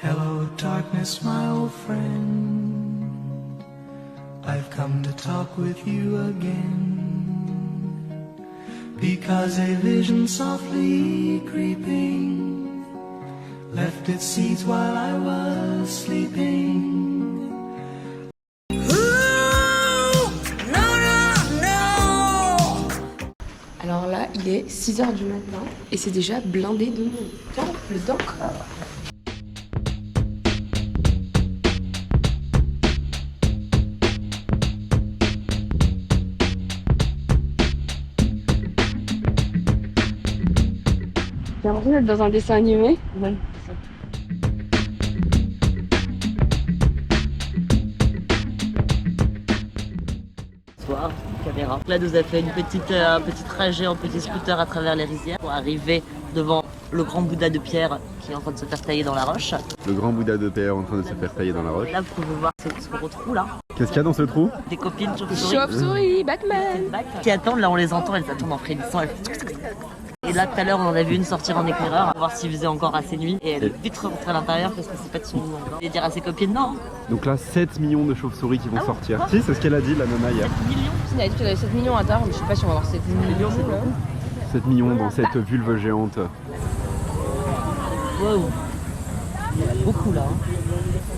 Hello darkness, my old friend, I've come to talk with you again, because a vision softly creeping left its seeds while I was sleeping. Alors là, il est 6h du matin et c'est déjà blindé de monde. Tiens, le d'encre. J'ai l'impression d'être dans un dessin animé. Ouais. Soir, caméra. Là, nous a fait un petit trajet en petit scooter à travers les rizières pour arriver devant le grand Bouddha de pierre qui est en train de se faire tailler dans la roche. Le grand Bouddha de pierre en train de se faire tailler dans la roche. Là, vous pouvez voir ce gros trou là. Qu'est-ce qu'il y a dans ce trou? Des copines chauves-souris. Chauve-souris, Batman. Qui attendent, là on les entend, elles attendent en frémissant. Et là tout à l'heure on en a vu une sortir en éclaireur, à voir s'il faisait encore assez nuit. Et elle est vite rentrée à l'intérieur parce que c'est pas de son goût encore. Et dire à ses copines non. Donc là 7 millions de chauves-souris qui vont sortir. Si, c'est ce qu'elle a dit la nana hier. 7 millions. Elle a dit qu'il y avait 7 millions à terre, mais je sais pas si on va avoir 7 millions. 7 millions dans cette vulve géante. Wow. Il y en a beaucoup là.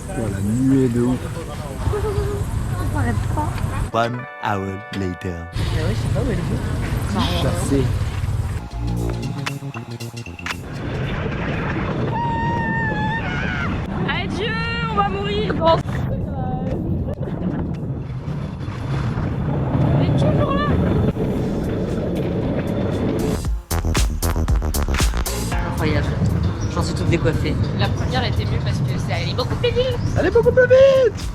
Voilà, nuée de ouf. On arrête pas. 1 hour later. Mais ouais, je sais pas où elle est. Chassé. Adieu, on va mourir. Elle est toujours là. Incroyable. J'en suis toute décoiffée. La première était mieux parce que ça allait beaucoup plus vite. Allez beaucoup plus vite.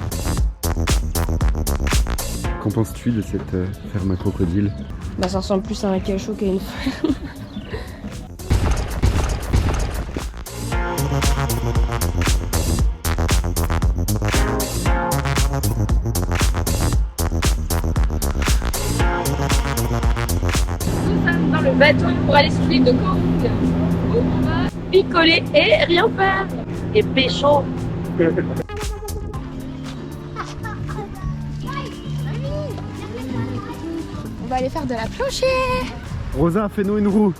Qu'en penses-tu de cette ferme à crocodile? Bah ça ressemble plus à un cachot qu'à une ferme. Nous sommes dans le bateau pour aller sur l'île de Kong, où on va picoler et rien faire. Et pécho. On va aller faire de la plancher. Rosa, fais-nous une roue.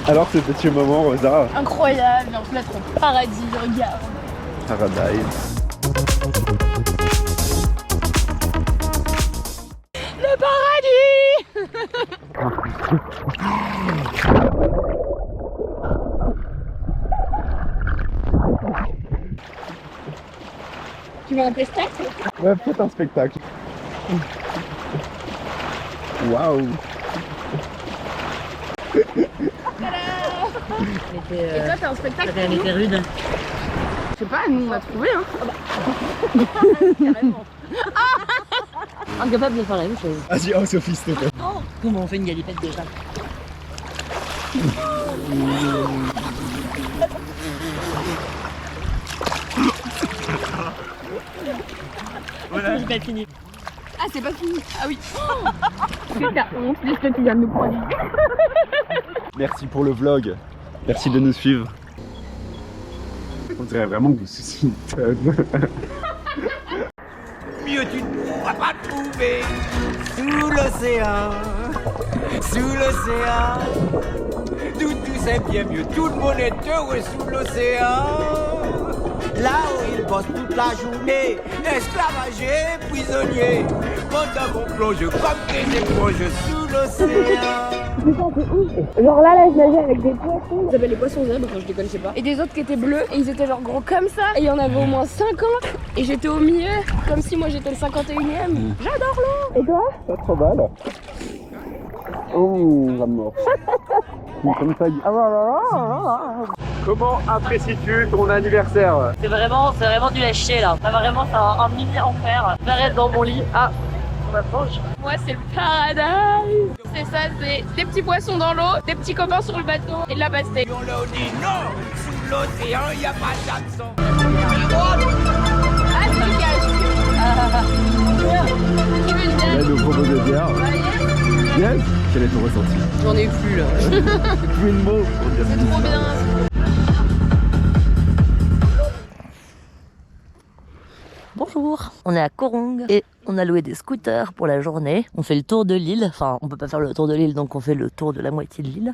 Alors ce petit moment, Rosa. Incroyable, on se mettre au paradis, regarde. Paradise. Le paradis. Tu veux un spectacle? Ouais, peut-être un spectacle. Waouh. Et toi, t'as un spectacle? Elle était rude. Je sais pas, nous on a trouvé hein. Carrément. Incapable de faire la même chose. Vas-y, oh Sophie, s'il te plaît. Oh, comment on fait une galipette déjà? Voilà, c'est pas fini. Ah, c'est pas fini. Ah oui. C'est ta honte, c'est ce que tu viens de nous prendre. Merci pour le vlog. Merci de nous suivre. On dirait vraiment que vous sucez Mieux tu ne pourras pas trouver sous l'océan, d'où tu sais bien mieux, tout le monde est heureux sous l'océan. Là où ils bossent toute la journée, esclavagés, prisonniers, pendant qu'on plonge comme des éponges sous l'océan. Genre là, je nageais avec des poissons. Ils avaient les poissons zèbres, quand je les connaissais pas. Et des autres qui étaient bleus. Et ils étaient genre gros comme ça. Et il y en avait au moins 50. Et j'étais au milieu, comme si moi j'étais le 51e. J'adore l'eau. Et toi? pas trop mal. Oh, la mort. Comme ça. Comment apprécies-tu ton anniversaire? C'est vraiment du lâcher là. Là, vraiment, c'est un mini enfer. J'arrête dans mon lit. Ah, on approche. Moi, c'est le paradis. C'est ça, c'est des petits poissons dans l'eau, des petits copains sur le bateau et de la pastèque. On leur dit non, sous l'océan, il n'y a pas d'absent. Ah, c'est le gage. Qui veut une Là, bière? nous propose de bière. Yes. Yes. Quel est ton ressenti? J'en ai eu plus là. Plus de mots pour dire C'est trop bien. Bonjour, on est à Korong et on a loué des scooters pour la journée. On fait le tour de l'île, enfin on peut pas faire le tour de l'île donc on fait le tour de la moitié de l'île.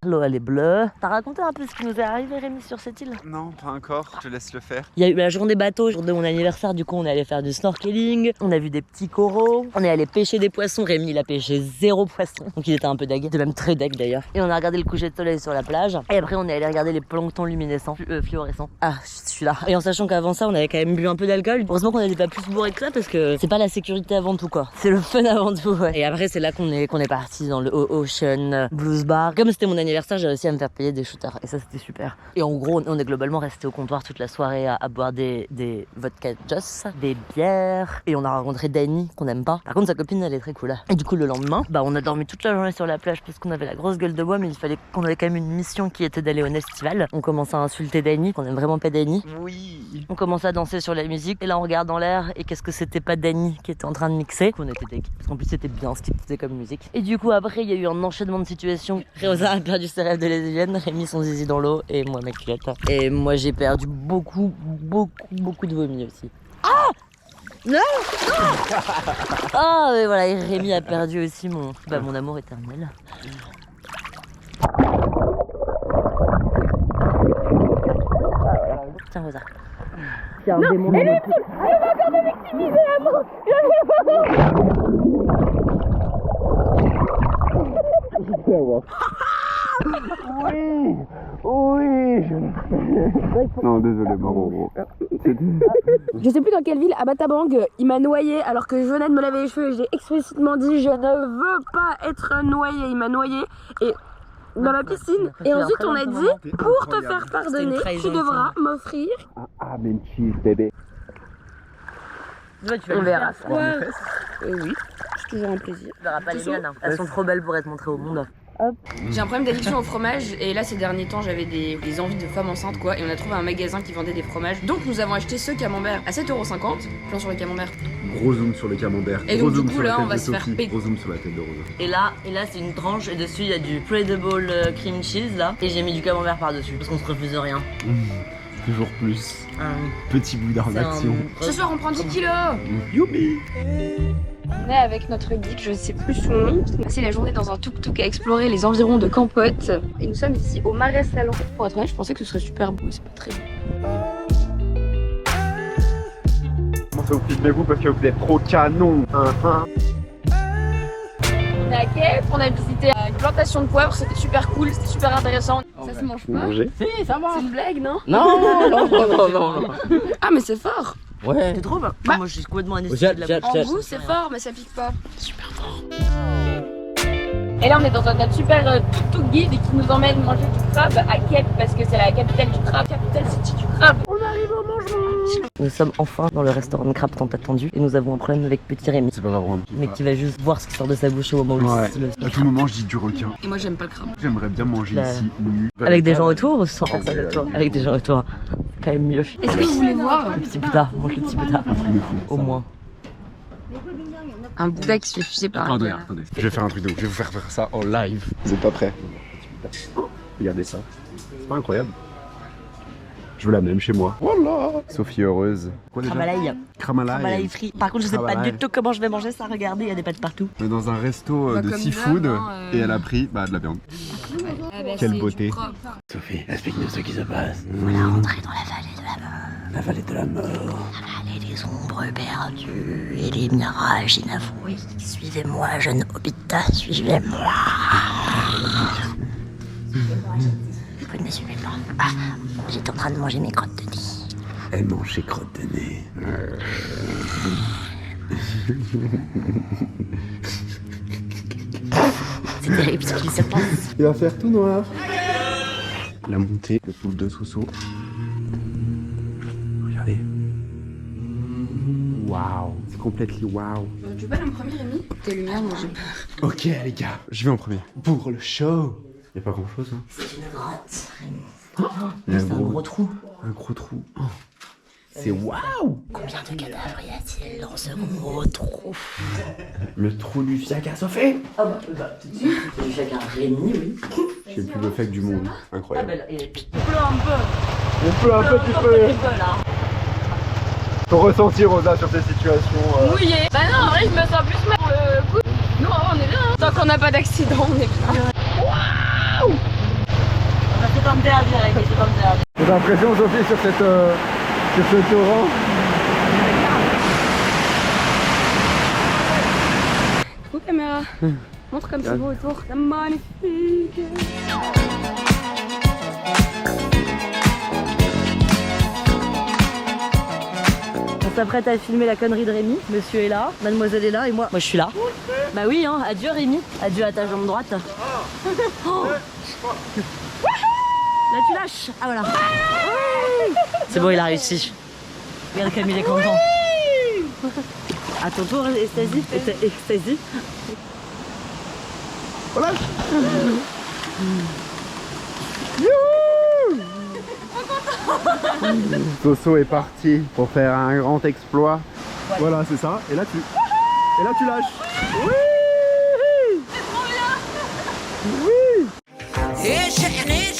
L'eau elle est bleue. T'as raconté un peu ce qui nous est arrivé Rémi sur cette île? Non, pas encore, je te laisse le faire. Il y a eu la journée bateau, jour de mon anniversaire, du coup on est allé faire du snorkeling, on a vu des petits coraux, on est allé pêcher des poissons, Rémi il a pêché 0 poisson, donc il était un peu deg, il était même très deg d'ailleurs. Et on a regardé le coucher de soleil sur la plage, et après on est allé regarder les planctons luminescents, fluorescents. Ah, je suis là. Et en sachant qu'avant ça on avait quand même bu un peu d'alcool, heureusement qu'on n'était pas plus bourré que ça parce que c'est pas la sécurité avant tout quoi, c'est le fun avant tout ouais. Et après c'est là qu'on est parti dans le Ocean Blues Bar. Comme c'était mon anniversaire, j'ai réussi à me faire payer des shooters et ça c'était super. Et en gros on est globalement resté au comptoir toute la soirée à boire des vodka Joss, des bières et on a rencontré Dani qu'on aime pas. Par contre sa copine elle est très cool. Et du coup le lendemain on a dormi toute la journée sur la plage parce qu'on avait la grosse gueule de bois mais il fallait qu'on avait quand même une mission qui était d'aller au Nestival. On commence à insulter Dani, qu'on aime vraiment pas Dani. Oui. On commence à danser sur la musique et là on regarde dans l'air et qu'est-ce que c'était pas Dani qui était en train de mixer. On était deg parce qu'en plus c'était bien ce qu'il faisait comme musique. Et du coup après il y a eu un enchaînement de situations. Rosa a perdu ses rêves de lesbienne, Rémi son zizi dans l'eau et moi ma culotte. Et moi j'ai perdu beaucoup de vomi aussi. Ah non, ah et voilà, et Rémi a perdu aussi mon amour éternel. Tiens Rosa. C'est un démon. Elle va encore me victimiser à moi. Oui. Non, désolé, Maroro. Je sais plus dans quelle ville, à Batabang, il m'a noyé alors que je venais de me laver les cheveux et j'ai explicitement dit je ne veux pas être noyé. Il m'a noyé et dans la piscine. Et ensuite on a dit pour te faire pardonner, tu devras m'offrir. Ah, Menchi, bébé. On verra ça. Oui, c'est toujours un plaisir. Tu verras pas les miennes, hein. Elles sont trop belles pour être montrées au monde. J'ai un problème d'addiction au fromage et là ces derniers temps j'avais des envies de femme enceinte quoi et on a trouvé un magasin qui vendait des fromages donc nous avons acheté ce camembert à 7,50€, plan sur le camembert. Gros zoom sur le camembert. Et gros donc, zoom du coup, sur la là, tête on va de se faire Sophie. péter. Gros zoom sur la tête de Rosa. Et là c'est une tranche et dessus il y a du Pradable cream cheese là et j'ai mis du camembert par dessus parce qu'on se refuse rien. Toujours plus. Petit bout d'arnaction. Ce soir on prend 10 kilos. Youpi. On est avec notre guide, je sais plus son nom. On a passé la journée dans un tuk-tuk à explorer les environs de Campote. Et nous sommes ici au Marais Salon. Pour être honnête, je pensais que ce serait super beau, c'est pas très beau. Comment ça vous filmez-vous parce que vous êtes trop canon. On est à Kep, on a visité une plantation de poivre, c'était super cool, c'était super intéressant. Ça se mange pas. Manger. Si, ça va. C'est une blague, non? Non. Ah, mais c'est fort. Ouais. Tu trouves? Moi je suis complètement anesthésiée Jette, de la jette, bouche. En goût, c'est fort, mais ça pique pas. C'est super fort. Et là, on est dans un super tuk-tuk guide qui nous emmène manger du crabe à Kep parce que c'est la capitale du crabe, capitale city du crabe. On arrive au mangement. Nous sommes enfin dans le restaurant de crabe tant attendu et nous avons un problème avec petit Rémi. C'est pas grave. Mais qui va juste voir ce qui sort de sa bouche au moment où Ouais. il se le... À tout moment, je dis du requin. Et moi, j'aime pas le crabe. J'aimerais bien manger Bah, ici, nu. Avec des gens autour ou sans personne autour? Avec des gens autour. C'est quand même mieux. Est-ce que vous voulez voir Le petit Bouddha, mange le petit Bouddha. Au moins. un Bouddha qui se fait fuser par un Attendez, gars. attendez. Je vais faire un truc de ouf. Je vais vous faire ça en live. Vous êtes pas prêts? Regardez ça. C'est pas incroyable? Je veux la même chez moi. Voilà. Sophie heureuse. Quoi déjà? Kramalaï. Kramalaï. Kramalaï frit. Par contre, je sais pas Kramalaï. du tout comment je vais manger ça. Regardez, il y a des pâtes partout. On est dans un resto Bah, de comme seafood d'hab, hein, et elle a pris de la viande. Quelle beauté. Sophie, explique-nous ce qui se passe. On a rentré dans la vallée de la mort. La vallée de la mort. La vallée des ombres perdues et les mirages inavoués. Suivez-moi, jeune hobbit, suivez-moi. Vous ne me suivez pas. Ah, j'étais en train de manger mes crottes de nez. Elle mange ses crottes de nez. C'est terrible ce qui se passe. Il va faire tout noir. La montée, le poule de Soso. Regardez. Waouh. C'est completely wow. Tu veux pas aller en premier, Rémi? Tes lumières, moi j'ai peur. Ok les gars, je vais en premier. Pour le show. Y a pas grand chose hein. C'est une grotte. Il y a C'est un gros trou. Un gros trou. Oh. C'est waouh. Combien de cadavres y a-t-il dans ce gros trou? Le trou du fiac à Sophie. Ah bah, tout de suite, du fiac à Rémi, oui. J'ai le plus beau fiac du monde. Ah Incroyable. bah là, il pleut un peu. On peut un petit peu. Là. Ton ressenti Rosa sur ces situations. Mouillé. Bah non, en vrai, je me sens plus mal pour le coup. Non, on est bien. Hein. Tant qu'on n'a pas d'accident, on est bien. C'est comme derrière, Rémi, c'est comme derrière. J'ai l'impression Sophie sur ce torrent. Coucou caméra. Montre comme c'est beau autour. C'est magnifique. On s'apprête à filmer la connerie de Rémi. Monsieur est là, mademoiselle est là et moi je suis là. Bah oui, hein, adieu Rémi. Adieu à ta jambe droite. Oh. Là tu lâches. Ah voilà. C'est bon, il a réussi. Regarde comme il est content. À ton tour, Estasie. Estasie. Voilà. Soso est parti pour faire un grand exploit. Ouais. Voilà, c'est ça. Et là tu lâches. Oui. Hey, chérie,